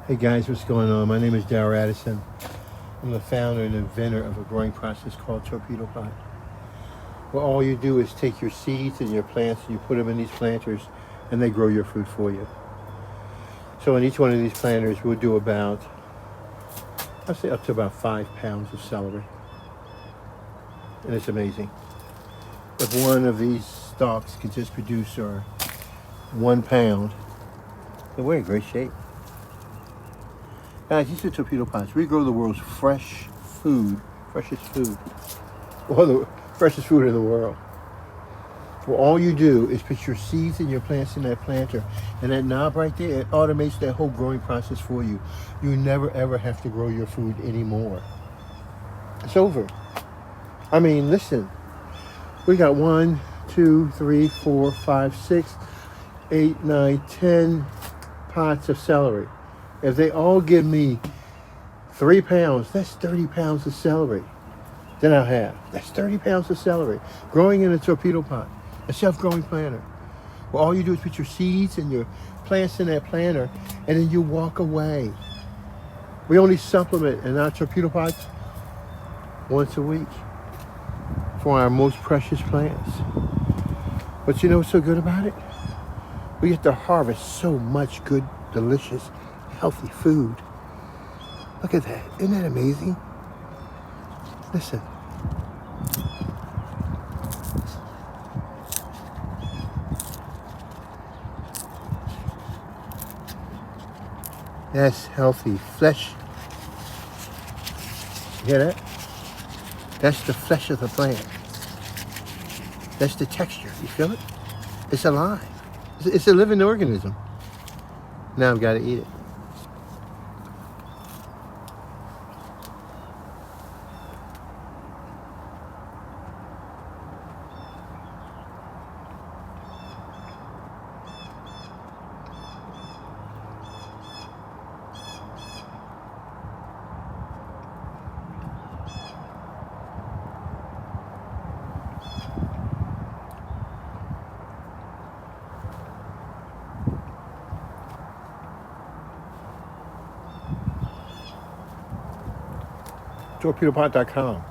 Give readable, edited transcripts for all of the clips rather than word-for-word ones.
Hey guys, what's going on? My name is Darryl Addison. I'm the founder and inventor of a growing process called Torpedopot. Well, all you do is take your seeds and your plants and you put them in these planters and they grow your food for you. So in each one of these planters, we'll do about, I'll say up to about 5 pounds of celery. And it's amazing. If one of these stalks can just produce 1 pound, then we're in great shape. Guys, these are Torpedopots. We grow the world's freshest food. Well, the freshest food in the world. Well, all you do is put your seeds and your plants in that planter, and that knob right there, it automates that whole growing process for you. You never ever have to grow your food anymore. It's over. I mean, listen, we got 1, 2, 3, 4, 5, 6, 8, 9, 10 pots of celery. If they all give me 3 pounds, that's 30 pounds of celery. Then I'll have. That's 30 pounds of celery growing in a Torpedopot, a self-growing planter. Well, all you do is put your seeds and your plants in that planter, and then you walk away. We only supplement in our Torpedopots once a week for our most precious plants. But you know what's so good about it? We get to harvest so much good, delicious, healthy food. Look at that. Isn't that amazing? Listen. That's healthy flesh. You hear that? That's the flesh of the plant. That's the texture. You feel it? It's alive. It's a living organism. Now I've got to eat it. Torpedopot.com.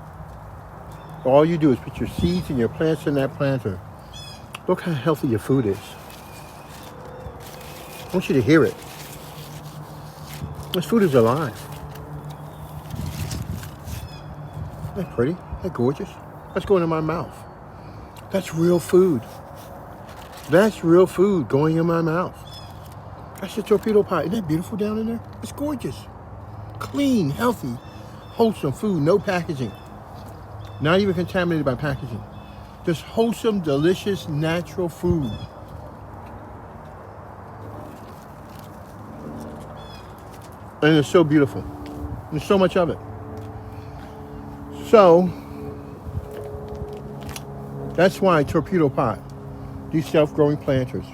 All you do is put your seeds and your plants in that planter. Look how healthy your food is. I want you to hear it. This food is alive. Isn't that pretty? Isn't that gorgeous? That's going in my mouth. That's real food. That's real food going in my mouth. That's the Torpedopot. Isn't that beautiful down in there? It's gorgeous. Clean, healthy, wholesome food, no packaging. Not even contaminated by packaging. Just wholesome, delicious, natural food. And it's so beautiful. There's so much of it. So, that's why Torpedopot, these self-growing planters,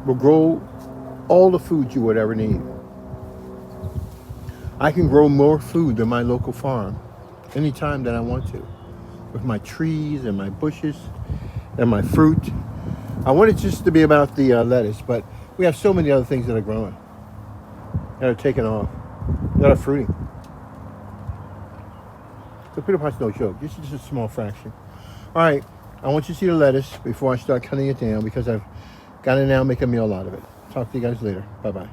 will grow all the food you would ever need. I can grow more food than my local farm anytime that I want to, with my trees and my bushes and my fruit. I want it just to be about the lettuce, but we have so many other things that are growing, that are taking off, that are fruiting. So Torpedopot's no joke. This is just a small fraction. All right, I want you to see the lettuce before I start cutting it down, because I've got to now make a meal out of it. Talk to you guys later. Bye-bye.